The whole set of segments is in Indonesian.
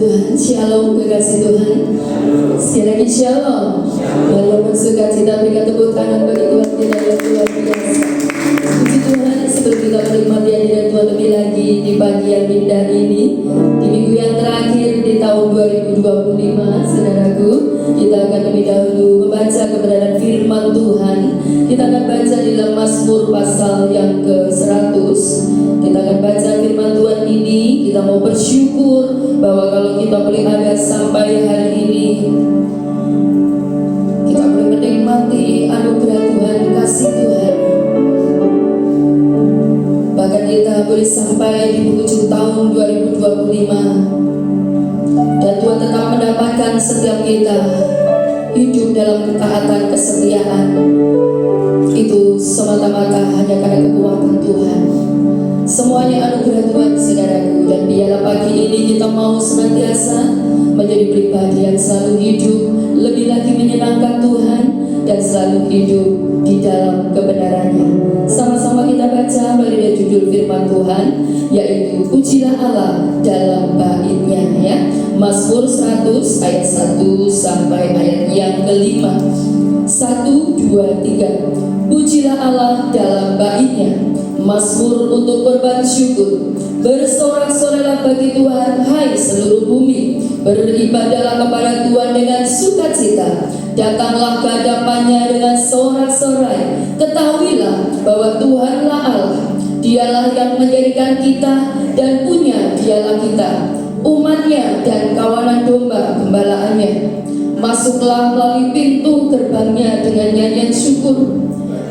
Tuhan, shalom kekasih Tuhan. Sekali lagi shalom. Dalam bersuka cita berikan tepuk tangan bagi Tuhan kita yang luar biasa. Puji Tuhan, sebelum kita menikmati hadirat Tuhan lebih lagi di pagi yang indah ini, di minggu yang terakhir di tahun 2025, saudaraku, kita akan lebih dahulu membaca kebenaran firman Tuhan. Kita akan baca di dalam Mazmur pasal yang ke-100. Kita akan baca firman Tuhan ini. Kita mau bersyukur bahwa kalau kita boleh ada sampai hari ini, kita boleh menikmati anugerah Tuhan, kasih Tuhan. Bahkan kita boleh sampai di penghujung tahun 2025, dan Tuhan tetap mendapatkan setiap kita hidup dalam ketaatan, kesetiaan. Itu semata-mata hanya karena kekuatan Tuhan. Semuanya anugerah Tuhan, saudaraku. Dan biarlah pagi ini kita mau senantiasa menjadi pribadi yang selalu hidup lebih lagi menyenangkan Tuhan dan selalu hidup di dalam kebenarannya. Sama-sama kita baca dari judul firman Tuhan, yaitu Pujilah Allah dalam baitnya, ya. Mazmur 100 ayat 1 sampai ayat yang ke-5. 1, 2, 3. Pujilah Allah dalam baitnya, Mazmur untuk berbat syukur. Bersorak-sorai bagi Tuhan, hai seluruh bumi. Beribadahlah kepada Tuhan dengan sukacita. Datanglah ke hadapannya dengan sorak-sorai. Ketahuilah bahwa Tuhanlah Allah. Dialah yang menjadikan kita dan punya dialah kita, umatnya dan kawanan domba gembalaannya. Masuklah melalui pintu gerbangnya dengan nyanyian syukur,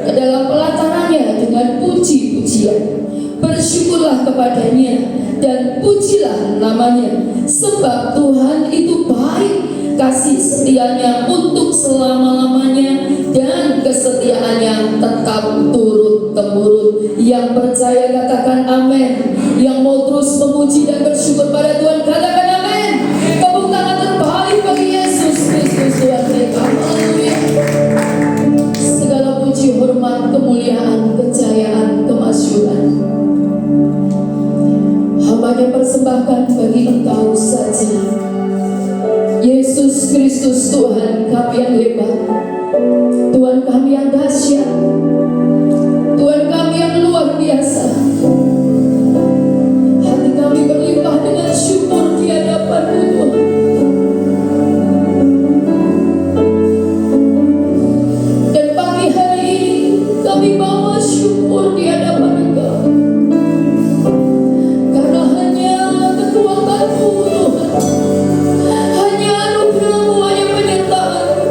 ke dalam pelatarannya dengan puji-pujian. Bersyukurlah kepadanya dan pujilah namanya, sebab Tuhan itu baik, kasih setianya untuk selama-lamanya, dan kesetiaannya tetap turun-temurun. Yang percaya katakan amin. Yang mau terus memuji dan bersyukur pada Tuhan katakan amin. Tepuk tangan terbaik bagi Yesus Kristus Tuhan kita. Haleluya. Segala puji, hormat, kemuliaan, kejayaan, kemasyuran hamba-Nya persembahkan bagi Engkau saja, Yesus Kristus Tuhan kami yang hebat, Tuhan kami yang dahsyat, Tuhan kami yang luar biasa. Hati kami berlimpah dengan syukur di hadapan-Mu, Tuhan. Dan pagi hari ini kami bawa syukur di hadapan Engkau, karena hanya kekuatan-Mu, Tuhan, hanya anugerah-Mu, hanya penyertaan-Mu.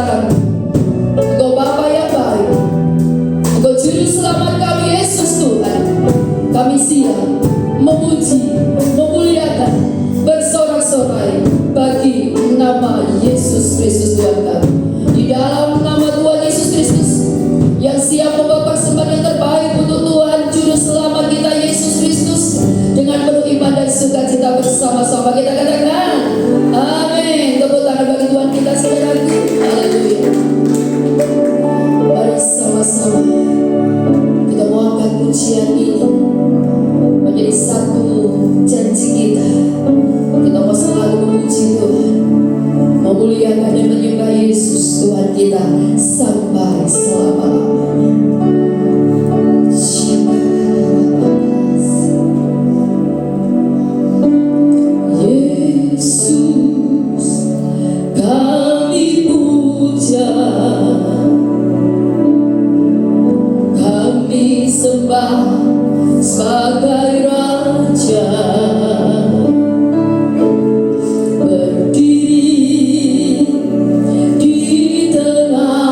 kebesaran. Engkau Bapa yang baik, Engkau Juru Selamat kami Yesus Tuhan. Kami siap memuji, memuliakan, bersorak-sorai bagi nama Yesus Kristus Tuhan kami. Di dalam nama Tuhan Yesus Kristus yang siap membawa persembahan yang terbaik untuk Tuhan Juru Selamat kita Yesus Kristus, dengan penuh iman dan sukacita bersama-sama kita katakan amin. Tepuk tangan bagi Tuhan kita saudaraku. Haleluya. Mari sama-sama kita mau angkat pujian ini menjadi satu janji kita. Kita mau selalu memuji Tuhan, memuliakan dan menyembah Yesus Tuhan kita sampai selama-lamanya. Yesus kami puja, kami sembah sebagai Raja. Berdiri di tengah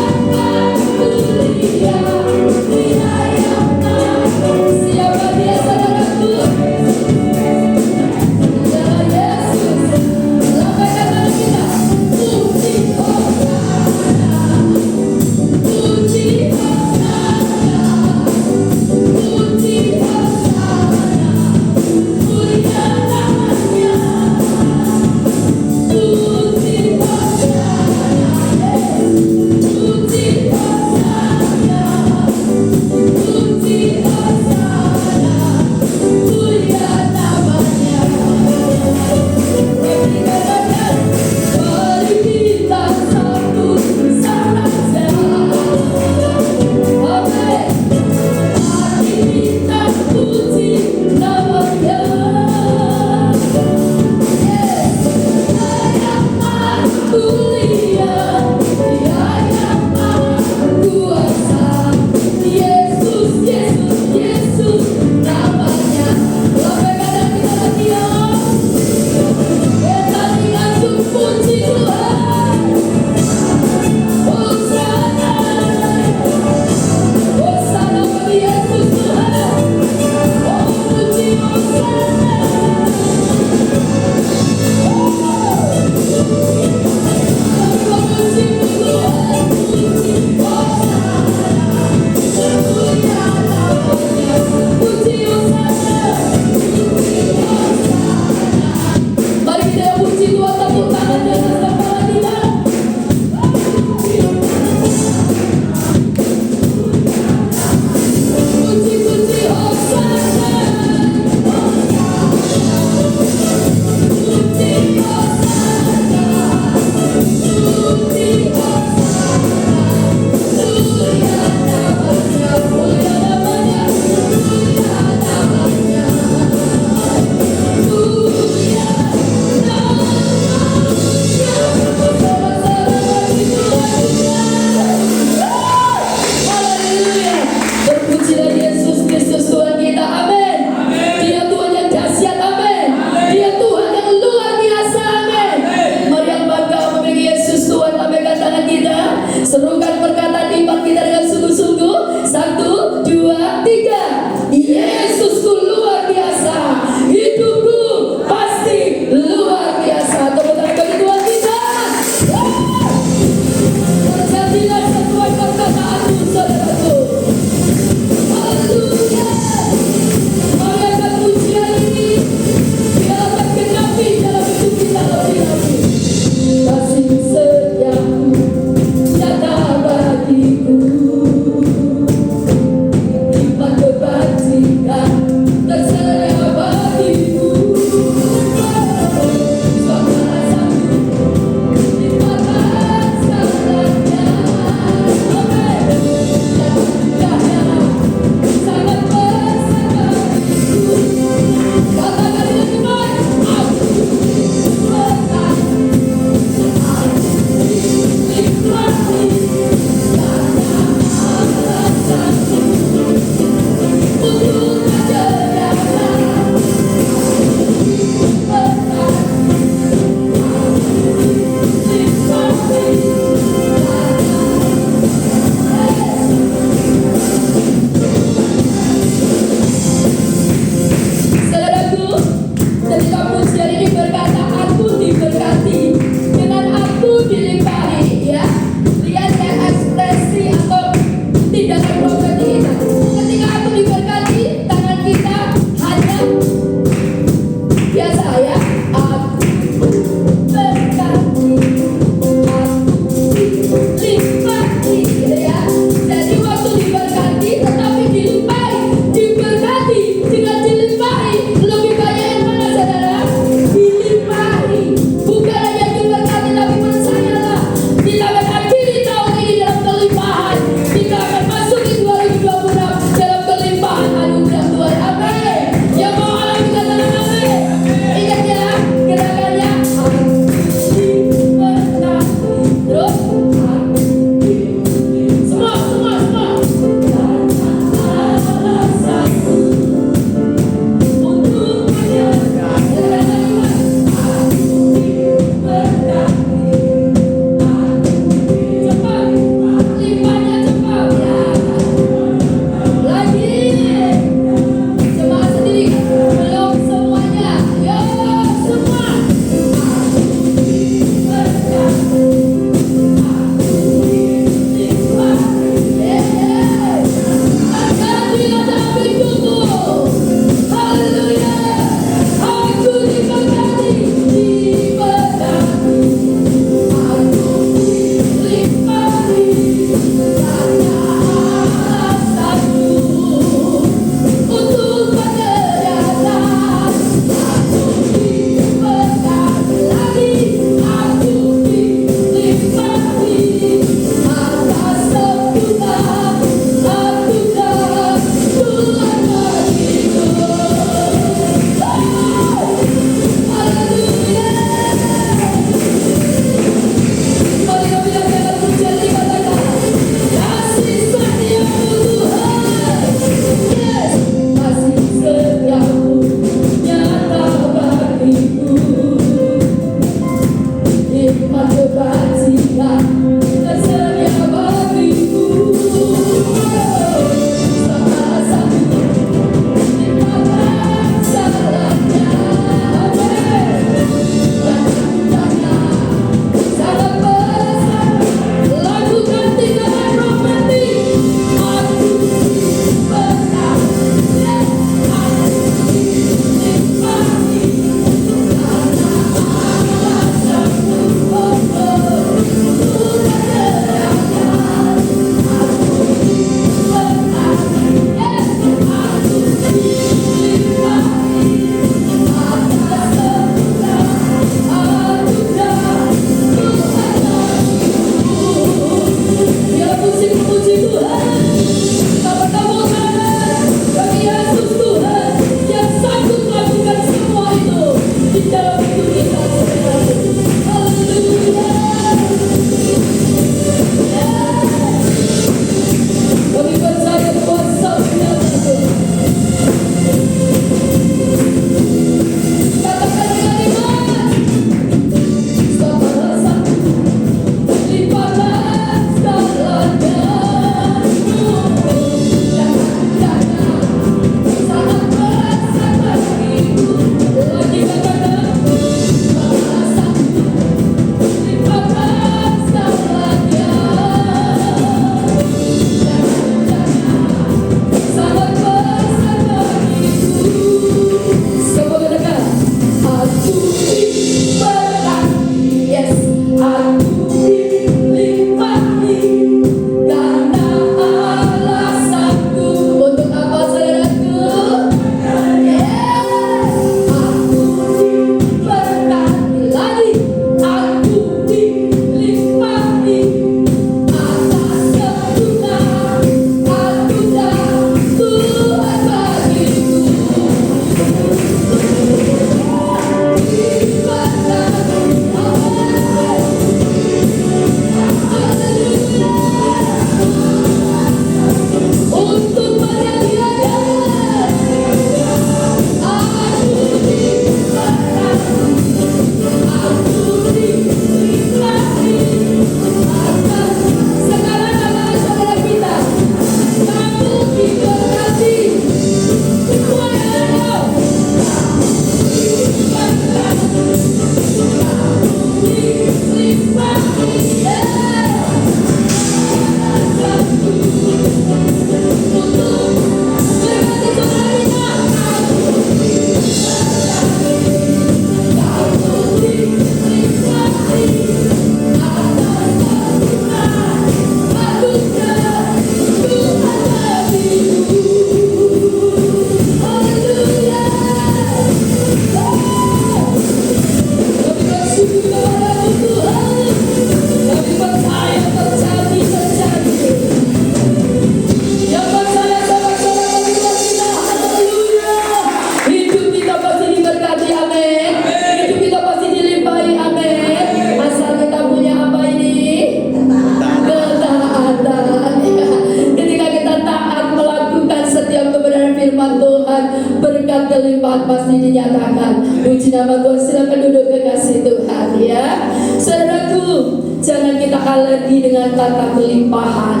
jangan kita alergi dengan kata kelimpahan,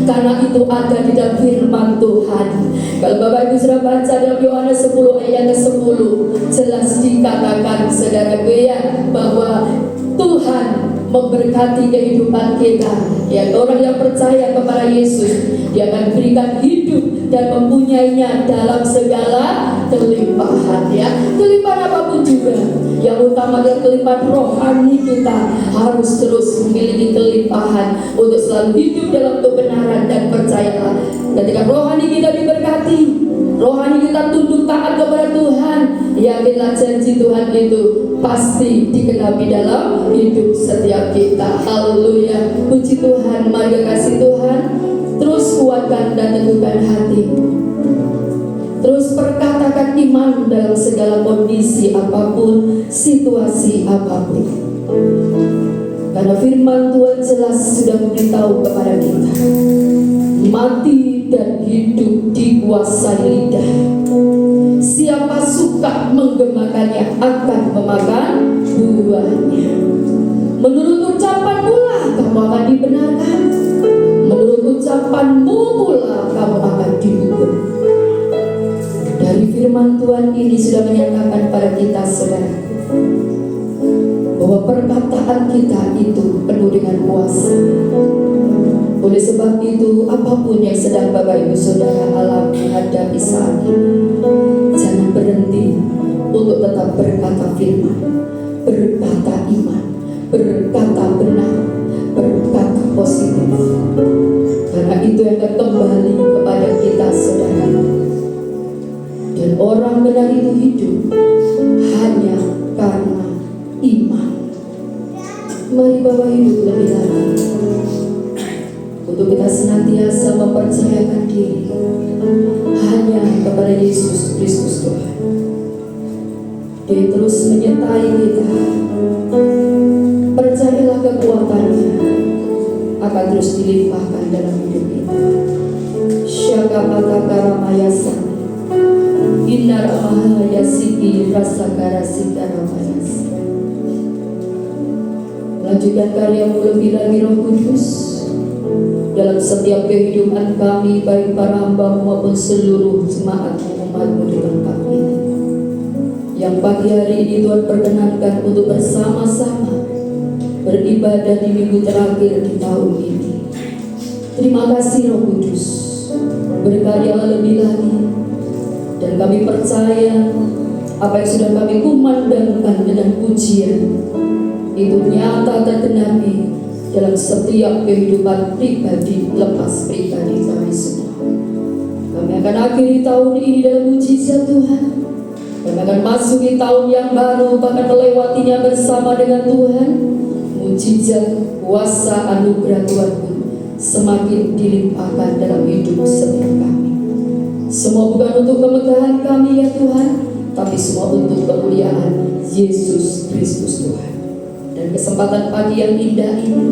karena itu ada di dalam firman Tuhan. Kalau Bapak Ibu sudah baca dalam Yohanes 10 ayat ke-10, jelas dikatakan saudaraku ya, bahwa Tuhan memberkati kehidupan kita. Ya, orang yang percaya kepada Yesus, Dia akan berikan hidup dan mempunyainya dalam segala kelimpahan. Ya, kelimpahan apapun juga. Yang utama adalah kelimpahan rohani kita harus terus memiliki kelimpahan untuk selalu hidup dalam kebenaran. Dan percayalah, ketika rohani kita diberkati, rohani kita tunduk taat kepada Tuhan, yakinlah janji Tuhan itu pasti dikenapi dalam hidup setiap kita. Haleluya, puji Tuhan. Mari kasih Tuhan, terus kuatkan dan teguhkan hatimu. Terus perkatakan iman dalam segala kondisi apapun, situasi apapun. Karena firman Tuhan jelas sudah memberitahu kepada kita, mati dan hidup dikuasai lidah. Siapa suka menggemakannya akan memakan buahnya. Menurut ucapanmu lah kamu akan dibenarkan, menurut ucapanmu pula kamu akan dihukum. Dari firman Tuhan ini sudah menyatakan pada kita saudara, bahwa perkataan kita itu penuh dengan kuasa. Oleh sebab itu, apapun yang sedang Bapak Ibu Saudara alami hadapi saat ini, jangan berhenti untuk tetap berkata firman, berkata iman, berkata benar, berkata positif. Karena itu yang akan kembali kepada kita saudara. Dan orang benar itu hidup hanya karena iman. Mari Bapak Ibu lebih lagi untuk kita senantiasa mempercayakan diri hanya kepada Yesus Kristus Tuhan. Dia terus menyertai kita. Percayalah kekuatannya akan terus dilimpahkan dalam hidup kita. Syakapata karamayasa Inar mahaya siki rasa karasika ramayasa. Lanjutkan karyamu lebih lagi Roh Kudus dalam setiap kehidupan kami, baik para hamba maupun seluruh jemaat umatmu di tempat ini. Yang pagi hari ini Tuhan perkenankan untuk bersama-sama beribadah di minggu terakhir di tahun ini. Terima kasih Roh Kudus, berkaryalah lebih lagi. Dan kami percaya apa yang sudah kami kumandangkan dengan pujian itu nyata tergenapi dalam setiap kehidupan pribadi lepas pribadi kami semua. Kami akan akhiri tahun ini dalam mujizat Tuhan. Kami akan masuki tahun yang baru, bahkan melewatinya bersama dengan Tuhan. Mujizat, kuasa, anugerah Tuhan pun semakin dilimpahkan dalam hidup setiap kami. Semua bukan untuk kemegahan kami ya Tuhan, tapi semua untuk kemuliaan Yesus Kristus Tuhan. Dan kesempatan pagi yang indah ini,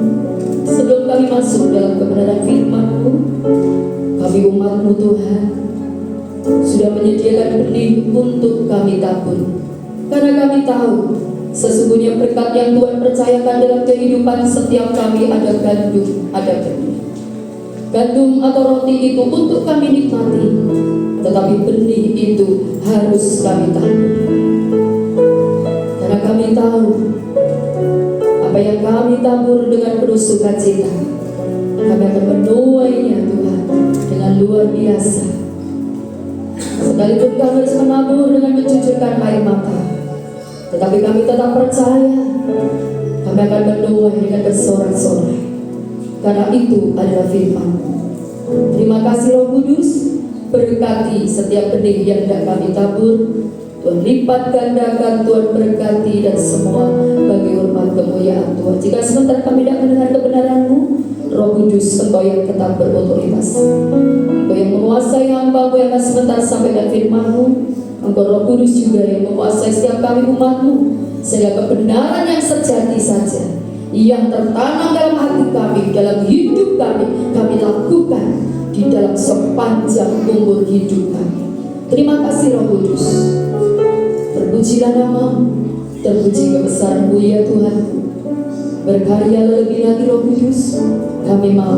sebelum kami masuk dalam kebenaran firman-Mu, kami umat-Mu Tuhan sudah menyediakan benih untuk kami tabur. Karena kami tahu sesungguhnya berkat yang Tuhan percayakan dalam kehidupan setiap kami ada gandum, ada benih. Gandum atau roti itu untuk kami nikmati, tetapi benih itu harus kami tabur. Karena kami tahu apa yang kami tabur dengan penuh sukacita, kami akan menuainya Tuhan dengan luar biasa. Sekalipun kami harus menabur dengan mencucurkan air mata, tetapi kami tetap percaya kami akan menuai dengan bersorak-sorai. Karena itu adalah firman. Terima kasih Roh Kudus, berkati setiap benih yang hendak kami tabur. Tuhan lipat gandakan, Tuhan berkati dan semua bagi hormat kemuliaan Tuhan. Jika sebentar kami tidak mendengar kebenaran-Mu, Roh Kudus Engkau yang tetap berotoritas, Engkau yang menguasai hamba-Mu yang akan sebentar sampaikan firman-Mu. Engkau Roh Kudus juga yang menguasai setiap kami umat-Mu, sehingga kebenaran yang sejati saja yang tertanam dalam hati kami, dalam hidup kami lakukan di dalam sepanjang umur hidup kami. Terima kasih Roh Kudus. Terpujilah nama-Mu, terpuji kebesaran-Mu ya Tuhan. Berkarya lebih lagi Roh Kudus, kami mau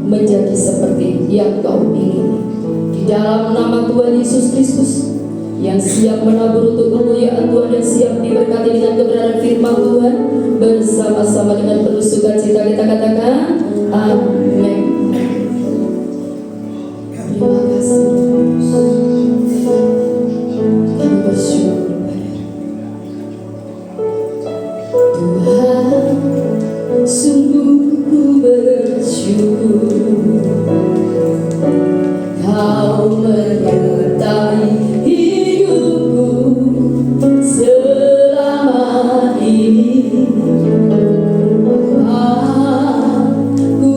menjadi seperti yang Kau ingini. Di dalam nama Tuhan Yesus Kristus, yang siap menabur untuk kemuliaan Tuhan dan siap diberkati dengan kebenaran firman Tuhan, bersama-sama dengan penuh sukacita kita katakan amin. Terima kasih kami bersyukur Tuhan, sungguh ku bersyukur Kau menyertai hidupku selama ini. Aku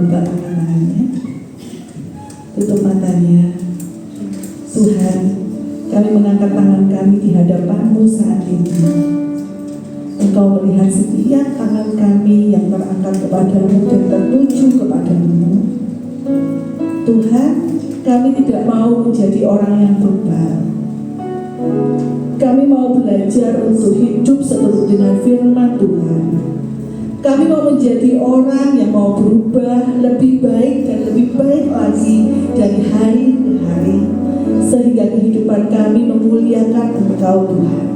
buka tangannya, tutup matanya. Tuhan, kami mengangkat tangan kami di hadapan-Mu saat ini. Engkau melihat setiap tangan kami yang terangkat kepadamu dan tertuju kepadamu. Tuhan, kami tidak mau menjadi orang yang bebal. Kami mau belajar untuk hidup seturut dengan firman Tuhan. Kami mau menjadi orang yang mau berubah lebih baik dan lebih baik lagi dari hari ke hari, sehingga kehidupan kami memuliakan Engkau Tuhan.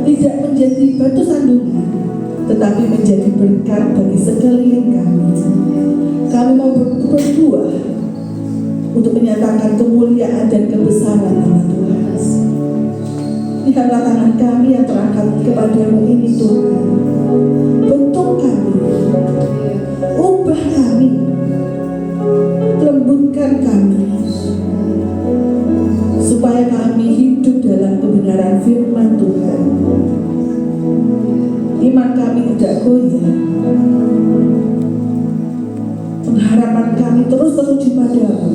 Tidak menjadi batu sandungan, tetapi menjadi berkat bagi sekeliling kami. Kami mau berbuah untuk menyatakan kemuliaan dan kebesaran nama Tuhan. Lihatlah tangan kami yang terangkat kepadamu ini Tuhan. Bentuk kami, ubah kami, lembutkan kami, supaya kami hidup dalam kebenaran firman Tuhan. Iman kami tidak goyah, pengharapan kami terus tertuju padamu,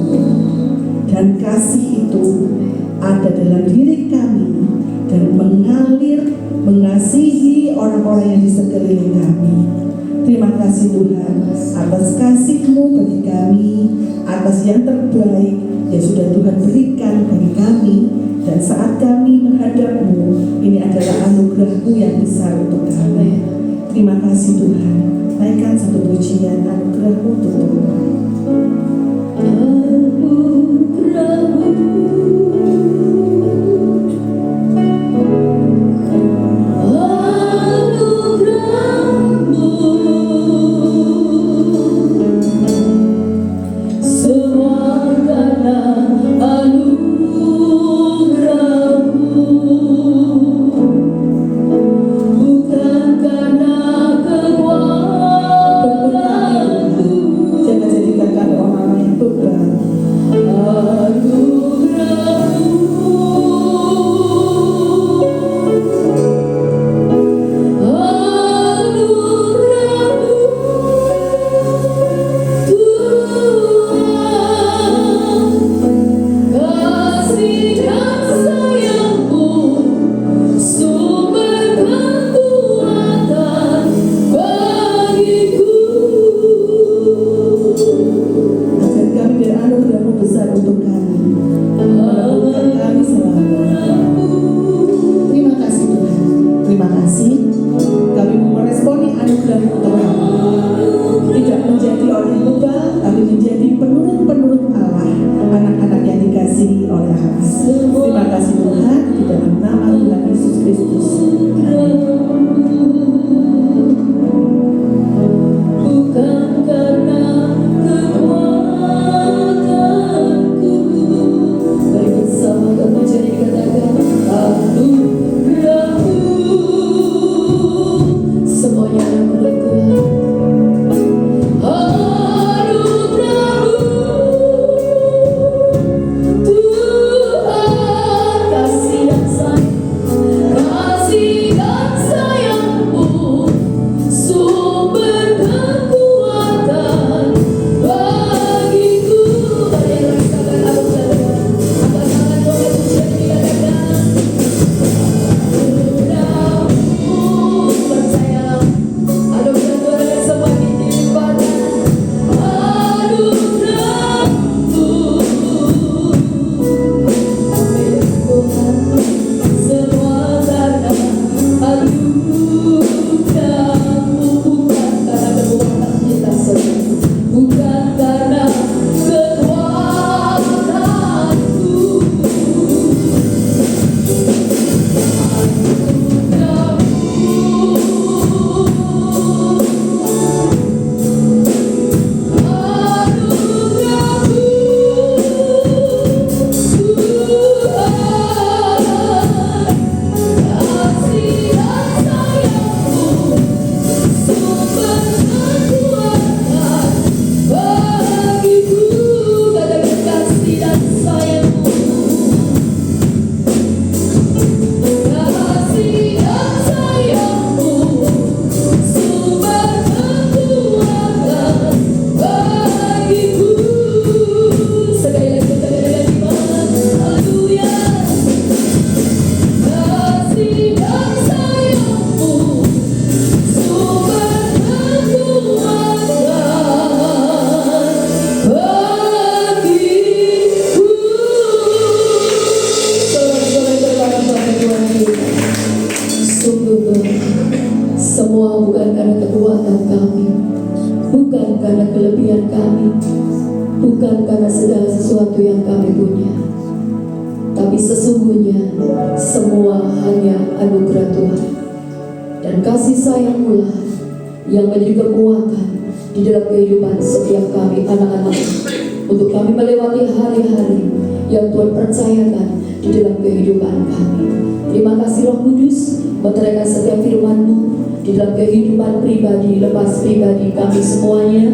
dan kasih itu ada dalam diri kami dan mengalir mengasihi orang-orang yang di sekeliling kami. Terima kasih Tuhan atas kasih-Mu bagi kami, atas yang terbaik yang sudah Tuhan berikan bagi kami, dan saat kami menghadap-Mu, ini adalah anugerah-Mu yang besar untuk kami. Terima kasih Tuhan. Naikkan satu pujian anugerah-Mu untuk Tuhan. bukan karena segala sesuatu yang kami punya, tapi sesungguhnya semua hanya anugerah Tuhan. Dan kasih sayang-Mu lah yang menjadi kekuatan di dalam kehidupan setiap kami anak-anak, untuk kami melewati hari-hari yang Tuhan percayakan di dalam kehidupan kami. Terima kasih Roh Kudus, menerangkan setiap firman-Mu di dalam kehidupan pribadi, lepas pribadi kami semuanya,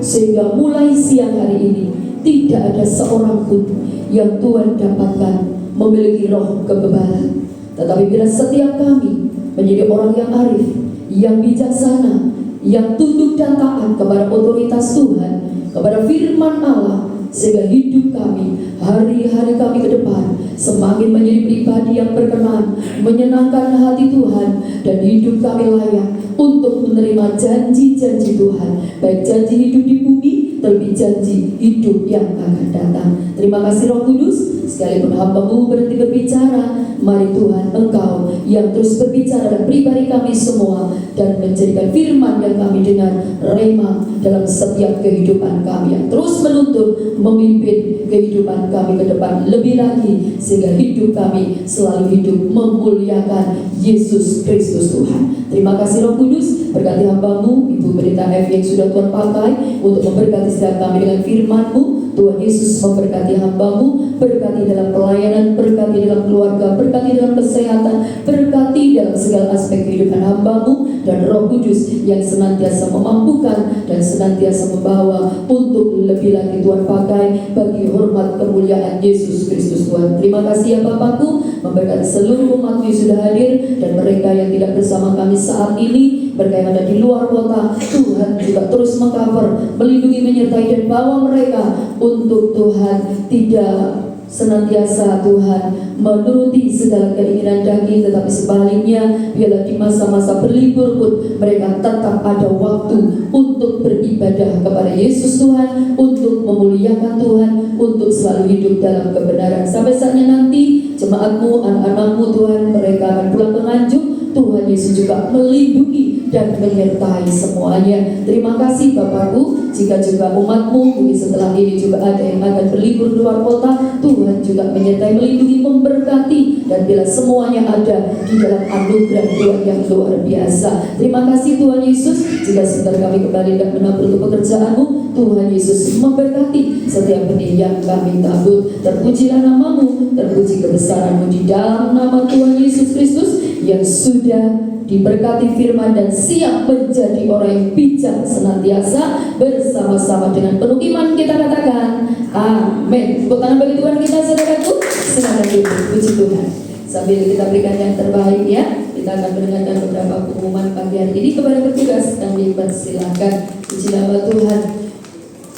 sehingga mulai siang hari ini tidak ada seorang pun yang Tuhan dapatkan memiliki roh kebebalan. Tetapi bila setiap kami menjadi orang yang arif, yang bijaksana, yang tunduk dan taat kepada otoritas Tuhan, kepada firman Allah, sehingga hidup kami, hari-hari kami ke depan semakin menjadi pribadi yang berkenan, menyenangkan hati Tuhan, dan hidup kami layak untuk menerima janji-janji Tuhan, baik janji hidup di bumi, terlebih janji hidup yang akan datang. Terima kasih Roh Kudus, sekalipun hamba-Mu berhenti berbicara, mari Tuhan Engkau yang terus berbicara dalam pribadi kami semua, dan menjadikan firman yang kami dengar rema dalam setiap kehidupan kami, yang terus menuntun, memimpin kehidupan kami ke depan lebih lagi, sehingga hidup kami selalu hidup memuliakan Yesus Kristus Tuhan. Terima kasih Roh Kudus, berkati hamba-Mu Ibu Pendeta F yang sudah Tuhan pakai untuk memberkati setiap kami dengan firman-Mu. Tuhan Yesus memberkati hamba-Mu, berkati dalam pelayanan, berkati dalam keluarga, berkati dalam kesehatan, berkati dalam segala aspek kehidupan hamba-Mu, dan Roh Kudus yang senantiasa memampukan dan senantiasa membawa untuk lebih lagi Tuhan pakai bagi hormat kemuliaan Yesus Kristus Tuhan. Terima kasih ya Bapakku, memberkati seluruh umat-Mu yang sudah hadir, dan mereka yang tidak bersama kami saat ini, mereka yang ada di luar kota, Tuhan juga terus mengcover, melindungi, menyertai, dan bawa mereka untuk Tuhan tidak senantiasa Tuhan menuruti segala keinginan daging, tetapi sebaliknya biarlah di masa-masa berlibur pun mereka tetap ada waktu untuk beribadah kepada Yesus Tuhan, untuk memuliakan Tuhan, untuk selalu hidup dalam kebenaran. Sampai saatnya nanti jemaat-Mu, anak-anak-Mu Tuhan, mereka akan pulang ke Nganjuk, Tuhan Yesus juga melindungi dan menyertai semuanya. Terima kasih Bapakku, jika juga umat-Mu mungkin setelah ini juga ada yang akan berlibur di luar kota, Tuhan juga menyertai, melindungi, memberkati, dan bila semuanya ada di dalam anugerah Tuhan yang luar biasa. Terima kasih Tuhan Yesus, jika sebentar kami kembali dan menabur untuk pekerjaan-Mu, Tuhan Yesus memberkati setiap benih yang kami tabur. Terpujilah nama-Mu, terpuji kebesaran-Mu di dalam nama Tuhan Yesus Kristus yang sudah diberkati firman dan siap menjadi orang yang bijak senantiasa. Bersama-sama dengan penuh iman kita katakan amin. Tepuk tangan bagi Tuhan kita saudaraku. Silakan duduk, puji Tuhan. Sambil kita berikan yang terbaik ya, kita akan mendengarkan beberapa pengumuman pagi hari ini kepada petugas. Kami persilakan. Puji nama Tuhan.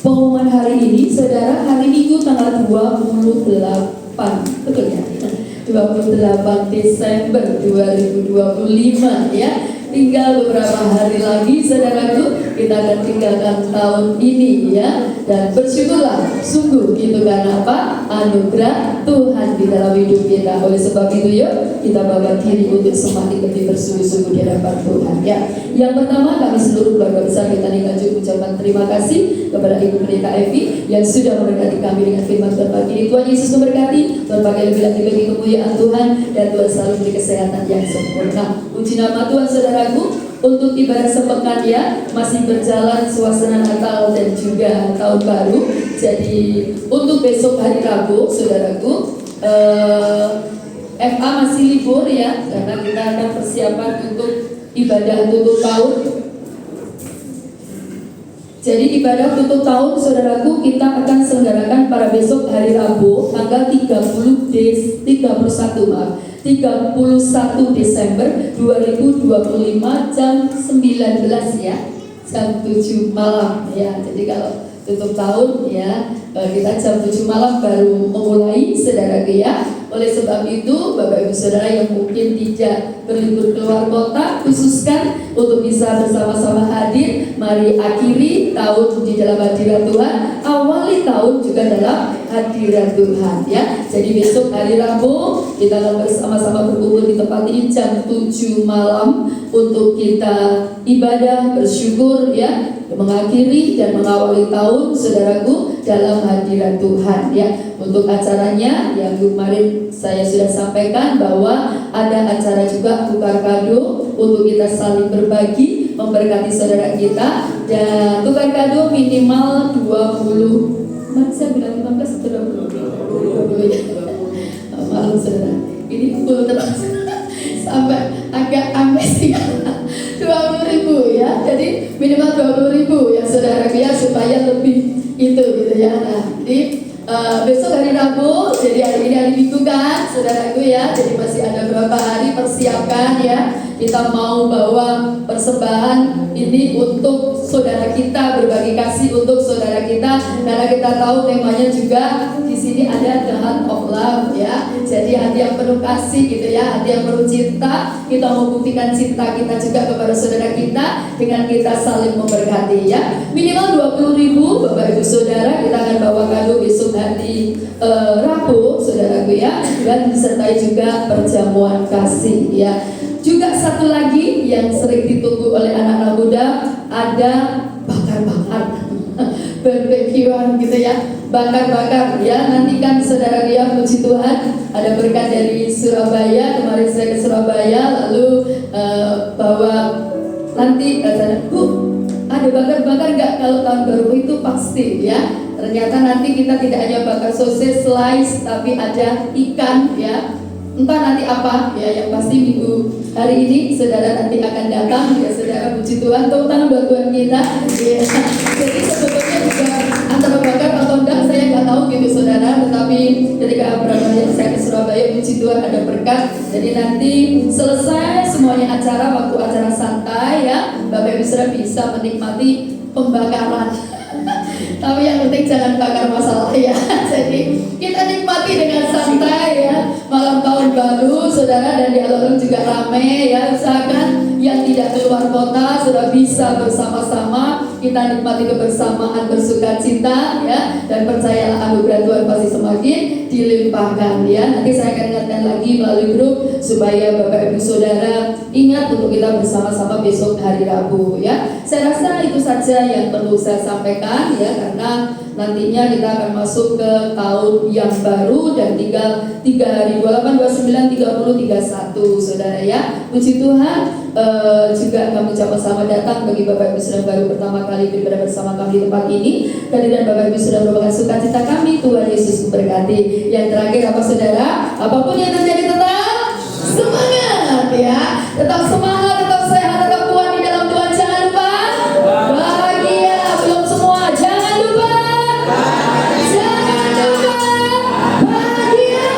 Pengumuman hari ini saudara, hari Minggu tanggal 28, betul ya? 28 Desember 2025 ya. Tinggal beberapa hari lagi saudaraku, kita akan tinggalkan tahun ini ya. Dan bersyukurlah sungguh gitu, karena apa? Anugerah Tuhan di dalam hidup kita. Oleh sebab itu yuk kita bangga diri untuk semakin lebih bersungguh-sungguh di hadapan Tuhan ya. Yang pertama, kami seluruh keluarga besar kita di Nganjuk ucapkan terima kasih kepada Ibu Pendeta Evi yang sudah memberkati kami dengan firman Tuhan pagi ini. Tuhan Yesus memberkati, Tuhan pakai lebih lagi bagi kemuliaan Tuhan, dan Tuhan selalu beri kesehatan yang sempurna. Puji nama Tuhan saudaraku. Untuk ibadah sepekan ya, masih berjalan suasana Natal dan juga Tahun Baru. Jadi untuk besok hari Rabu saudaraku, FA masih libur ya, karena kita akan persiapan untuk ibadah tutup tahun. Jadi ibadah tutup tahun saudaraku kita akan selenggarakan pada besok hari Rabu tanggal 31 Desember 2025 jam 19 ya, jam 7 malam ya. Jadi kalau tutup tahun ya, kita jam 7 malam baru memulai saudaraku ya. Oleh sebab itu Bapak Ibu Saudara yang mungkin tidak berlibur keluar kota, khususkan untuk bisa bersama-sama hadir. Mari akhiri tahun di dalam hadirat Tuhan, awali tahun juga dalam hadirat Tuhan ya. Jadi besok hari Rabu kita akan bersama-sama berkumpul di tempat ini jam 7 malam untuk kita ibadah, bersyukur ya, mengakhiri dan mengawali tahun saudaraku. dalam hadirat Tuhan ya. Untuk acaranya yang kemarin saya sudah sampaikan bahwa ada acara juga tukar kado untuk kita saling berbagi, memberkati saudara kita, dan tukar kado minimal 20. Mana saya bilang 15 atau 20 ya. Malu saudara. Ini full terus sampai agak ambles ya. 20.000 ya. Jadi minimal 20.000 ya saudara ya, supaya lebih itu gitu ya. Nah, jadi besok hari Rabu, jadi hari ini hari Minggu kan, saudaraku ya. Jadi masih ada berapa hari persiapkan ya. Kita mau bawa persembahan ini untuk saudara kita, berbagi kasih untuk saudara kita, karena kita tahu temanya juga di sini ada the heart of love ya. Jadi hati yang penuh kasih gitu ya, hati yang penuh cinta. Kita mau buktikan cinta kita juga kepada saudara kita dengan kita saling memberkati ya. Minimal 20.000 Bapak Ibu Saudara. Kita akan bawa kado besok hari Rabu saudaraku ya, dan disertai juga perjamuan kasih ya. Juga satu lagi yang sering ditunggu oleh anak-anak muda, ada bakar-bakar barbekyuan gitu ya, bakar-bakar ya. Nanti kan saudara dia, puji Tuhan, ada berkat dari Surabaya. Kemarin saya ke Surabaya, lalu bawa nanti Bu, ada bakar-bakar nggak kalau tahun baru itu pasti ya. Ternyata nanti kita tidak hanya bakar sosis slice, tapi ada ikan ya. Entah nanti apa ya, yang pasti minggu hari ini saudara nanti akan datang ya saudara, puji Tuhan. Tepuk tangan buat Tuhan kita ya. Jadi sebetulnya juga antara bakar atau enggak saya nggak tahu gitu saudara, tetapi ketika berapa yang saya ke Surabaya, puji Tuhan ada berkat. Jadi nanti selesai semuanya acara, waktu acara santai ya, Bapak Ibu Saudara bisa menikmati pembakaran. Tapi yang penting jangan bakar masalah ya. Jadi kita nikmati dengan santai ya, malam tahun baru saudara, dan di alun-alun juga ramai ya. Usahakan yang tidak keluar kota sudah bisa bersama-sama kita nikmati kebersamaan, bersuka cita ya. Dan percayalah anugerah Tuhan pasti semakin dilimpahkan ya. Nanti saya akan ingatkan lagi melalui grup supaya Bapak Ibu Saudara ingat untuk kita bersama-sama besok hari Rabu ya. Saya rasa itu saja yang perlu saya sampaikan ya, karena nantinya kita akan masuk ke tahun yang baru dan tinggal 3 hari, 28, 29, 30, 31 saudara ya. Puji Tuhan. Juga kami ucapkan selamat datang bagi Bapak Ibu Saudara baru pertama kali beribadah bersama kami di tempat ini. Kehadiran Bapak Ibu Saudara merupakan sukacita kami. Tuhan Yesus memberkati. Yang terakhir apa saudara? Apapun yang terjadi tetap semangat ya. Tetap semangat, tetap sehat, tetap kuat di dalam Tuhan. Jangan lupa bahagia. Belum semua, jangan lupa. Jangan lupa bahagia.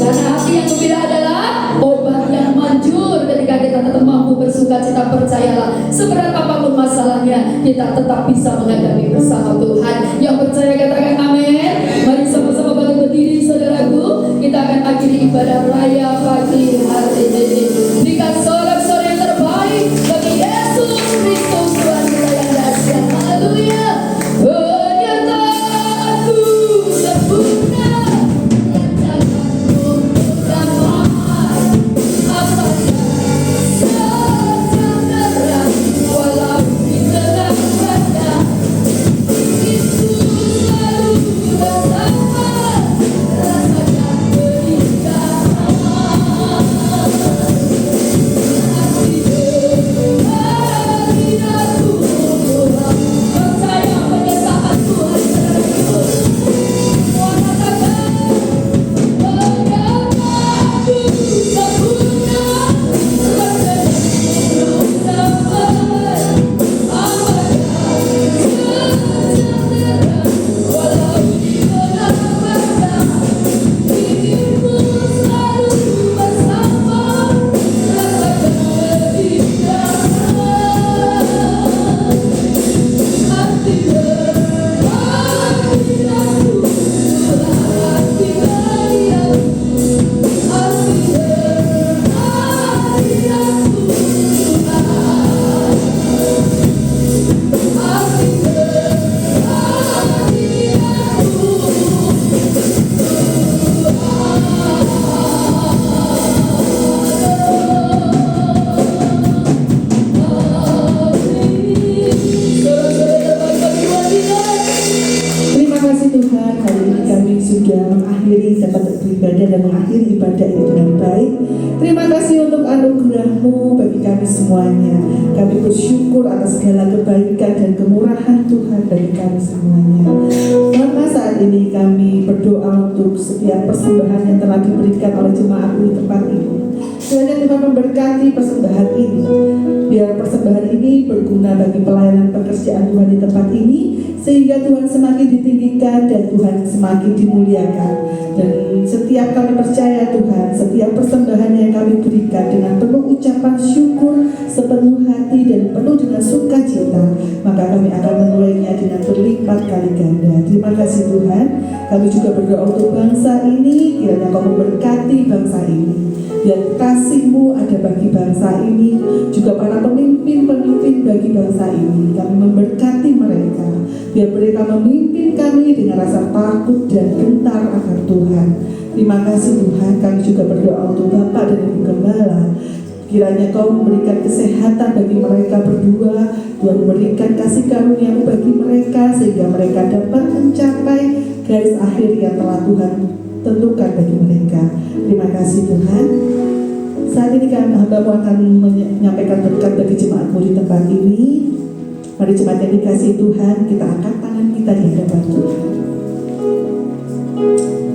Karena hati yang gembira adalah obat yang manjur. Ketika kita tetap mampu bersuka cita, percayalah seberat apapun masalahnya, kita tetap bisa menghadapi bersama Tuhan. Yang percaya katakan amin. Mari sama-sama bangkit berdiri saudaraku. Kita akan akhiri ibadah raya pagi hari ini. Berikan sorak-sorai yang terbaik bagi Yesus Kristus Tuhan kita yang dahsyat. Haleluya. Penyertaanku sempurna, rancanganku damai. Apa saja terang walau di tengah badai. kasih Tuhan, hari ini kami sudah mengakhiri dapat beribadah dan mengakhiri ibadah ini dengan baik. Terima kasih untuk anugerah-Mu bagi kami semuanya. Kami bersyukur atas segala kebaikan dan kemurahan Tuhan bagi kami semuanya. Maka saat ini kami berdoa untuk setiap persembahan yang telah diberikan oleh jemaatmu di tempat ini. Kiranya Tuhan memberkati persembahan ini. Biar persembahan ini berguna bagi pelayanan pekerjaan Tuhan di tempat ini, sehingga Tuhan semakin ditinggikan dan Tuhan semakin dimuliakan. Dan setiap kami percaya Tuhan, setiap persembahan yang kami berikan dengan penuh ucapan syukur, sepenuh hati dan penuh dengan sukacita, maka kami akan menuainya dengan berlipat kali ganda. Terima kasih Tuhan. Kami juga berdoa untuk bangsa ini, kiranya Kau memberkati bangsa ini. Biar kasih-Mu ada bagi bangsa ini, juga para pemimpin-pemimpin bagi bangsa ini. Kami memberkati mereka, biar mereka memimpin kami dengan rasa takut dan gentar akan Tuhan. Terima kasih Tuhan. Kami juga berdoa untuk Bapak dan Ibu Gembala. Kiranya Kau memberikan kesehatan bagi mereka berdua. Tuhan memberikan kasih karunia-Mu bagi mereka, sehingga mereka dapat mencapai garis akhir yang telah Tuhan tentukan bagi mereka. Terima kasih Tuhan. Saat ini hamba-Mu akan menyampaikan berkat bagi jemaat-Mu di tempat ini. Mari jemaat yang dikasihi Tuhan, kita angkat tangan kita di hadapan Tuhan.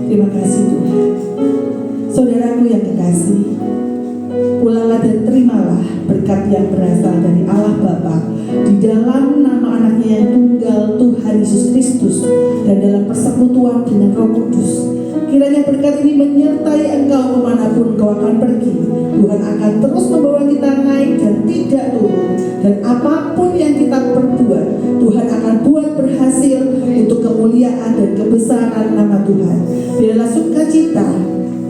Terima kasih Tuhan. Saudaraku yang kekasih, pulanglah dan terimalah berkat yang berasal dari Allah Bapa di dalam nama anaknya yang tunggal Tuhan Yesus Kristus dan dalam persekutuan dengan Roh Kudus. Kiranya berkat ini menyertai engkau kemanapun kau akan pergi. Tuhan akan terus membawa kita naik dan tidak turun. Dan apapun yang kita perbuat, Tuhan akan buat berhasil untuk kemuliaan dan kebesaran nama Tuhan. Biarlah sukacita,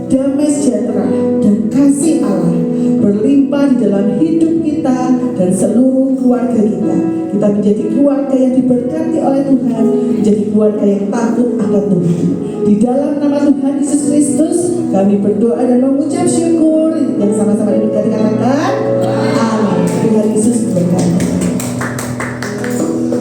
damai sejahtera, dan kasih Allah berlimpah di dalam hidup kita dan seluruh keluarga kita. Kita menjadi keluarga yang diberkati oleh Tuhan, menjadi keluarga yang takut akan Tuhan. Di dalam nama Tuhan Yesus Kristus, kami berdoa dan mengucap syukur.